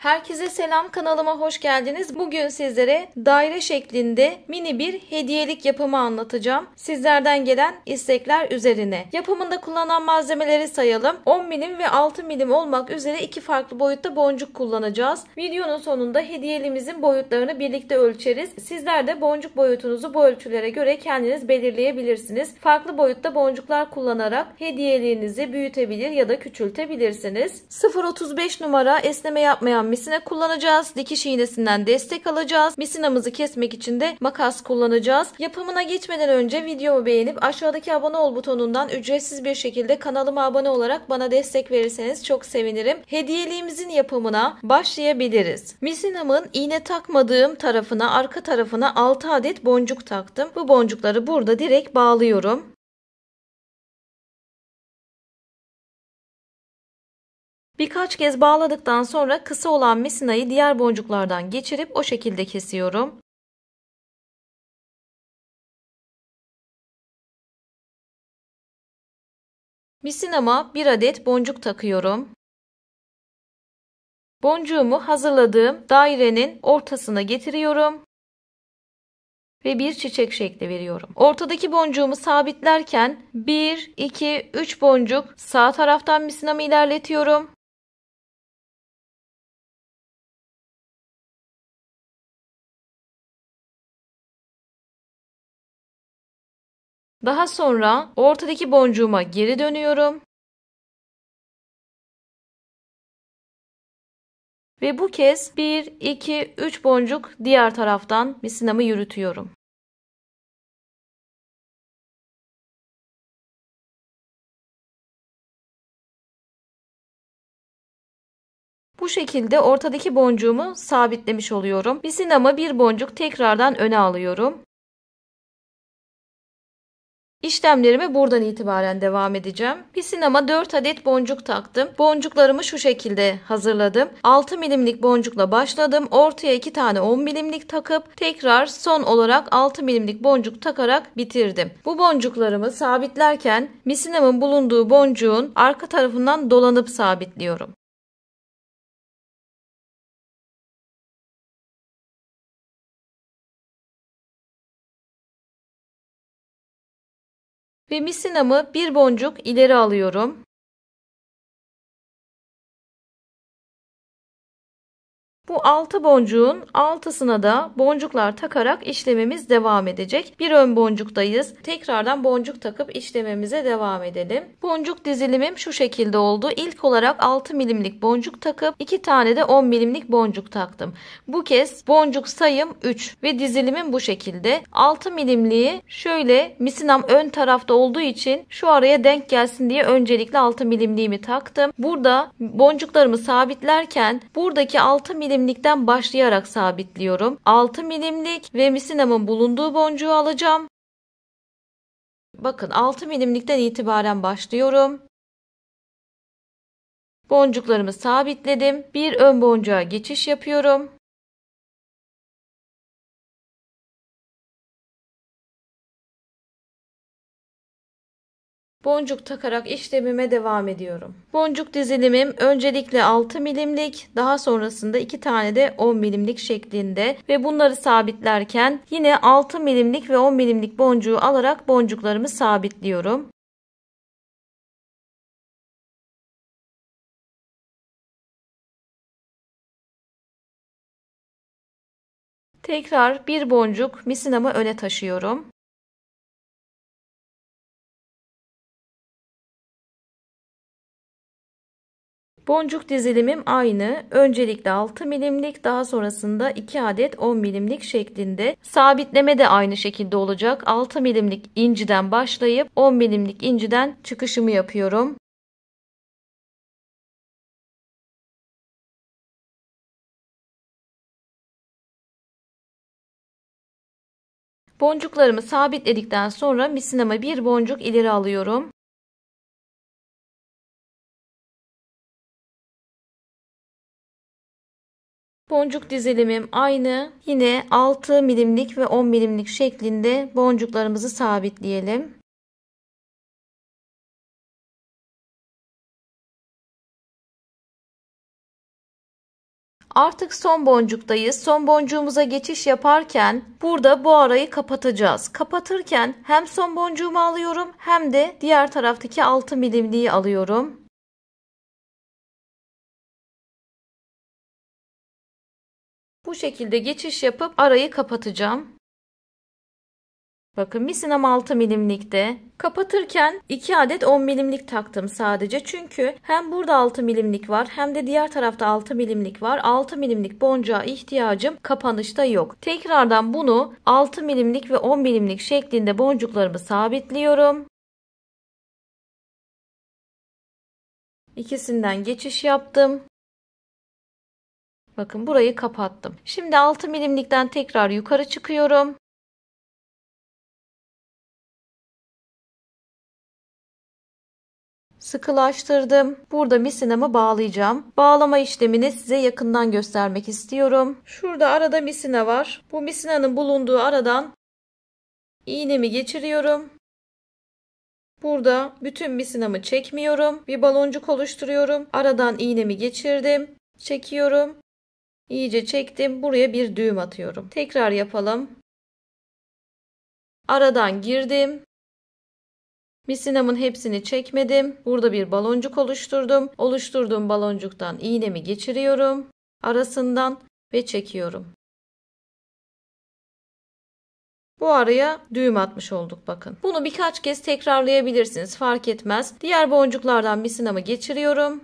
Herkese selam, kanalıma hoş geldiniz. Bugün sizlere daire şeklinde mini bir hediyelik yapımı anlatacağım. Sizlerden gelen istekler üzerine. Yapımında kullanılan malzemeleri sayalım. 10 milim ve 6 milim olmak üzere iki farklı boyutta boncuk kullanacağız. Videonun sonunda hediyemizin boyutlarını birlikte ölçeriz. Sizler de boncuk boyutunuzu bu ölçülere göre kendiniz belirleyebilirsiniz. Farklı boyutta boncuklar kullanarak hediyeliğinizi büyütebilir ya da küçültebilirsiniz. 0.35 numara esneme yapmayan misina kullanacağız. Dikiş iğnesinden destek alacağız. Misinamızı kesmek için de makas kullanacağız. Yapımına geçmeden önce videomu beğenip aşağıdaki abone ol butonundan ücretsiz bir şekilde kanalıma abone olarak bana destek verirseniz çok sevinirim. Hediyeliğimizin yapımına başlayabiliriz. Misinamın iğne takmadığım tarafına, arka tarafına 6 adet boncuk taktım. Bu boncukları burada direkt bağlıyorum. Birkaç kez bağladıktan sonra kısa olan misinayı diğer boncuklardan geçirip o şekilde kesiyorum. Misinama bir adet boncuk takıyorum. Boncuğumu hazırladığım dairenin ortasına getiriyorum ve bir çiçek şekli veriyorum. Ortadaki boncuğumu sabitlerken 1, 2, 3 boncuk sağ taraftan misinamı ilerletiyorum. Daha sonra ortadaki boncuğuma geri dönüyorum. Ve bu kez 1, 2, 3 boncuk diğer taraftan misinamı yürütüyorum. Bu şekilde ortadaki boncuğumu sabitlemiş oluyorum. Misinamı bir boncuk tekrardan öne alıyorum. İşlemlerime buradan itibaren devam edeceğim. Misinama 4 adet boncuk taktım. Boncuklarımı şu şekilde hazırladım. 6 milimlik boncukla başladım. Ortaya 2 tane 10 milimlik takıp tekrar son olarak 6 milimlik boncuk takarak bitirdim. Bu boncuklarımı sabitlerken misinamın bulunduğu boncuğun arka tarafından dolanıp sabitliyorum. Ve misinamı bir boncuk ileri alıyorum. Bu 6 boncuğun altısına da boncuklar takarak işlemimiz devam edecek. Bir ön boncuktayız. Tekrardan boncuk takıp işlememize devam edelim. Boncuk dizilimim şu şekilde oldu. İlk olarak 6 milimlik boncuk takıp 2 tane de 10 milimlik boncuk taktım. Bu kez boncuk sayım 3 ve dizilimim bu şekilde. 6 milimliği şöyle misinam ön tarafta olduğu için şu araya denk gelsin diye öncelikle 6 milimliğimi taktım. Burada boncuklarımı sabitlerken buradaki 6 milimlikten başlayarak sabitliyorum. 6 milimlik ve misinamın bulunduğu boncuğu alacağım. Bakın 6 milimlikten itibaren başlıyorum. Boncuklarımı sabitledim. Bir ön boncuğa geçiş yapıyorum. Boncuk takarak işlemime devam ediyorum. Boncuk dizilimim öncelikle 6 milimlik, daha sonrasında 2 tane de 10 milimlik şeklinde ve bunları sabitlerken yine 6 milimlik ve 10 milimlik boncuğu alarak boncuklarımı sabitliyorum. Tekrar bir boncuk misinamı öne taşıyorum. Boncuk dizilimim aynı. Öncelikle 6 milimlik, daha sonrasında 2 adet 10 milimlik şeklinde. Sabitleme de aynı şekilde olacak. 6 milimlik inciden başlayıp 10 milimlik inciden çıkışımı yapıyorum. Boncuklarımı sabitledikten sonra misinama bir boncuk ileri alıyorum. Boncuk dizilimim aynı. Yine 6 milimlik ve 10 milimlik şeklinde boncuklarımızı sabitleyelim. Artık son boncuktayız. Son boncuğumuza geçiş yaparken burada bu arayı kapatacağız. Kapatırken hem son boncuğumu alıyorum hem de diğer taraftaki 6 milimliği alıyorum. Bu şekilde geçiş yapıp arayı kapatacağım. Bakın misinam 6 milimlikte. Kapatırken 2 adet 10 milimlik taktım sadece. Çünkü hem burada 6 milimlik var hem de diğer tarafta 6 milimlik var. 6 milimlik boncuğa ihtiyacım kapanışta yok. Tekrardan bunu 6 milimlik ve 10 milimlik şeklinde boncuklarımı sabitliyorum. İkisinden geçiş yaptım. Bakın burayı kapattım. Şimdi 6 milimlikten tekrar yukarı çıkıyorum. Sıkılaştırdım. Burada misinamı bağlayacağım. Bağlama işlemini size yakından göstermek istiyorum. Şurada arada misina var. Bu misinanın bulunduğu aradan iğnemi geçiriyorum. Burada bütün misinamı çekmiyorum. Bir baloncuk oluşturuyorum. Aradan iğnemi geçirdim. Çekiyorum. İyice çektim. Buraya bir düğüm atıyorum. Tekrar yapalım. Aradan girdim. Misinamın hepsini çekmedim. Burada bir baloncuk oluşturdum. Oluşturduğum baloncuktan iğnemi geçiriyorum. Arasından ve çekiyorum. Bu araya düğüm atmış olduk bakın. Bunu birkaç kez tekrarlayabilirsiniz. Fark etmez. Diğer boncuklardan misinamı geçiriyorum.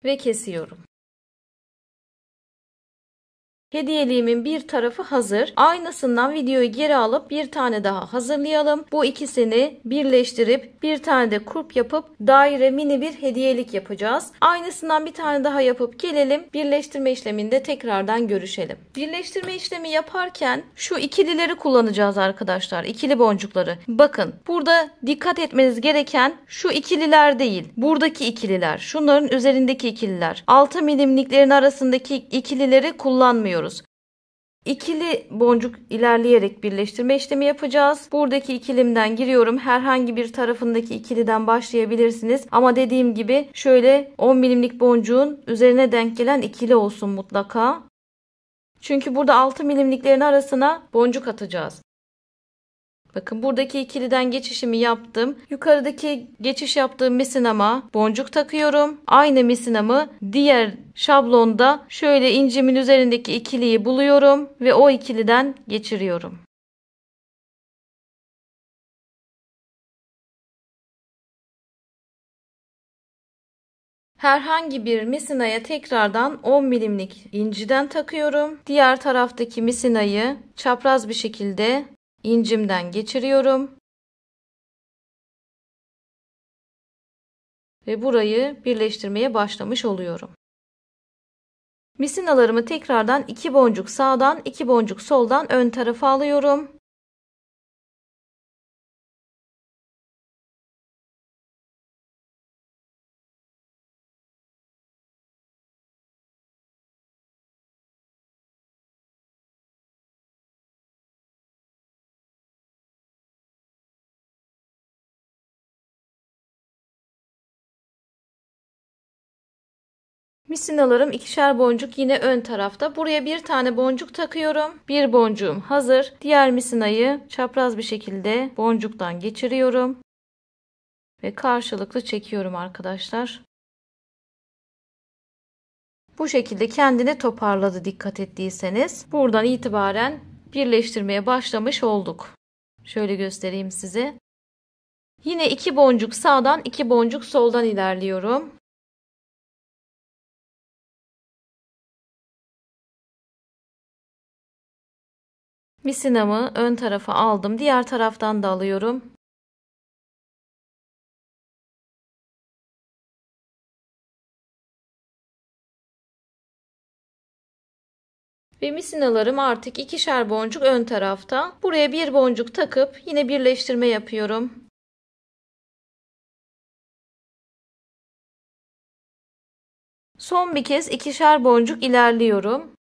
Ve kesiyorum. Hediyeliğimin bir tarafı hazır. Aynısından videoyu geri alıp bir tane daha hazırlayalım. Bu ikisini birleştirip bir tane de kulp yapıp daire mini bir hediyelik yapacağız. Aynısından bir tane daha yapıp gelelim. Birleştirme işleminde tekrardan görüşelim. Birleştirme işlemi yaparken şu ikilileri kullanacağız arkadaşlar. İkili boncukları. Bakın burada dikkat etmeniz gereken şu ikililer değil. Buradaki ikililer. Şunların üzerindeki ikililer. 6 milimliklerin arasındaki ikilileri kullanmıyoruz. İkili boncuk ilerleyerek birleştirme işlemi yapacağız. Buradaki ikilimden giriyorum. Herhangi bir tarafındaki ikiliden başlayabilirsiniz. Ama dediğim gibi şöyle 10 milimlik boncuğun üzerine denk gelen ikili olsun mutlaka. Çünkü burada 6 milimliklerin arasına boncuk atacağız. Bakın buradaki ikiliden geçişimi yaptım. Yukarıdaki geçiş yaptığım misinama boncuk takıyorum. Aynı misinamı diğer şablonda şöyle incimin üzerindeki ikiliyi buluyorum ve o ikiliden geçiriyorum. Herhangi bir misinaya tekrardan 10 milimlik inciden takıyorum. Diğer taraftaki misinayı çapraz bir şekilde incimden geçiriyorum. Ve burayı birleştirmeye başlamış oluyorum. Misinalarımı tekrardan 2 boncuk sağdan 2 boncuk soldan ön tarafa alıyorum. Misinalarım ikişer boncuk yine ön tarafta. Buraya bir tane boncuk takıyorum. Bir boncuğum hazır. Diğer misinayı çapraz bir şekilde boncuktan geçiriyorum. Ve karşılıklı çekiyorum arkadaşlar. Bu şekilde kendini toparladı dikkat ettiyseniz. Buradan itibaren birleştirmeye başlamış olduk. Şöyle göstereyim size. Yine 2 boncuk sağdan 2 boncuk soldan ilerliyorum. Misinamı ön tarafa aldım. Diğer taraftan da alıyorum. Ve misinalarım artık ikişer boncuk ön tarafta. Buraya bir boncuk takıp yine birleştirme yapıyorum. Son bir kez ikişer boncuk ilerliyorum.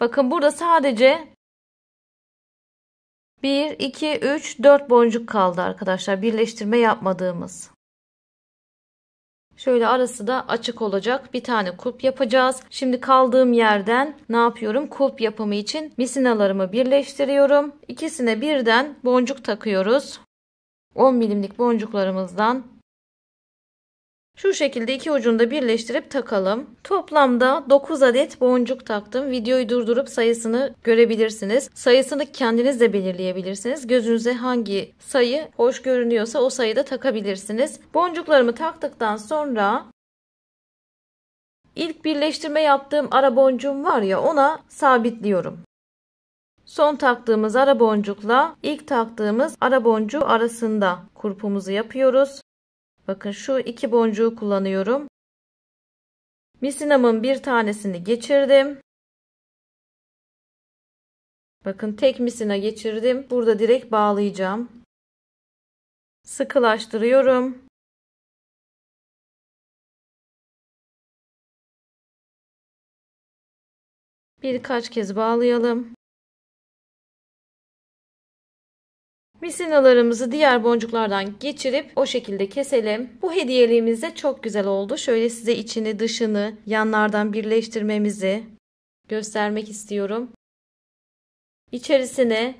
Bakın burada sadece 1, 2, 3, 4 boncuk kaldı arkadaşlar. Birleştirme yapmadığımız. Şöyle arası da açık olacak. Bir tane kulp yapacağız. Şimdi kaldığım yerden ne yapıyorum? Kulp yapımı için misinalarımı birleştiriyorum. İkisine birden boncuk takıyoruz. 10 milimlik boncuklarımızdan şu şekilde iki ucunu da birleştirip takalım. Toplamda 9 adet boncuk taktım. Videoyu durdurup sayısını görebilirsiniz. Sayısını kendiniz de belirleyebilirsiniz. Gözünüze hangi sayı hoş görünüyorsa o sayıda takabilirsiniz. Boncuklarımı taktıktan sonra ilk birleştirme yaptığım ara boncuğum var ya, ona sabitliyorum. Son taktığımız ara boncukla ilk taktığımız ara boncuğu arasında kurpumuzu yapıyoruz. Bakın şu iki boncuğu kullanıyorum. Misinamın bir tanesini geçirdim. Bakın tek misina geçirdim. Burada direkt bağlayacağım. Sıkılaştırıyorum. Birkaç kez bağlayalım. Misinalarımızı diğer boncuklardan geçirip o şekilde keselim. Bu hediyeliğimiz de çok güzel oldu. Şöyle size içini dışını yanlardan birleştirmemizi göstermek istiyorum. İçerisine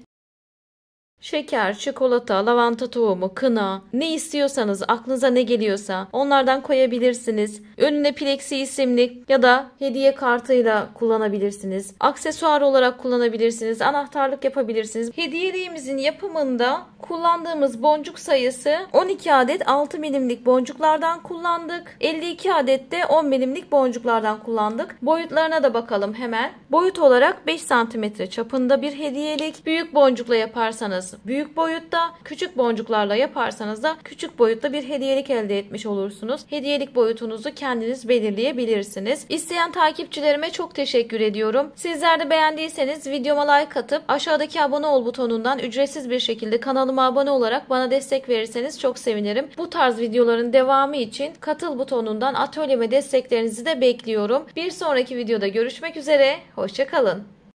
şeker, çikolata, lavanta tohumu, kına, ne istiyorsanız, aklınıza ne geliyorsa onlardan koyabilirsiniz. Önüne Plexi isimli ya da hediye kartıyla kullanabilirsiniz. Aksesuar olarak kullanabilirsiniz. Anahtarlık yapabilirsiniz. Hediyeliğimizin yapımında kullandığımız boncuk sayısı 12 adet 6 milimlik boncuklardan kullandık. 52 adet de 10 milimlik boncuklardan kullandık. Boyutlarına da bakalım hemen. Boyut olarak 5 cm çapında bir hediyelik. Büyük boncukla yaparsanız büyük boyutta, küçük boncuklarla yaparsanız da küçük boyutta bir hediyelik elde etmiş olursunuz. Hediyelik boyutunuzu kendiniz belirleyebilirsiniz. İsteyen takipçilerime çok teşekkür ediyorum. Sizler de beğendiyseniz videoma like atıp aşağıdaki abone ol butonundan ücretsiz bir şekilde kanalıma abone olarak bana destek verirseniz çok sevinirim. Bu tarz videoların devamı için katıl butonundan atölyeme desteklerinizi de bekliyorum. Bir sonraki videoda görüşmek üzere. Hoşça kalın.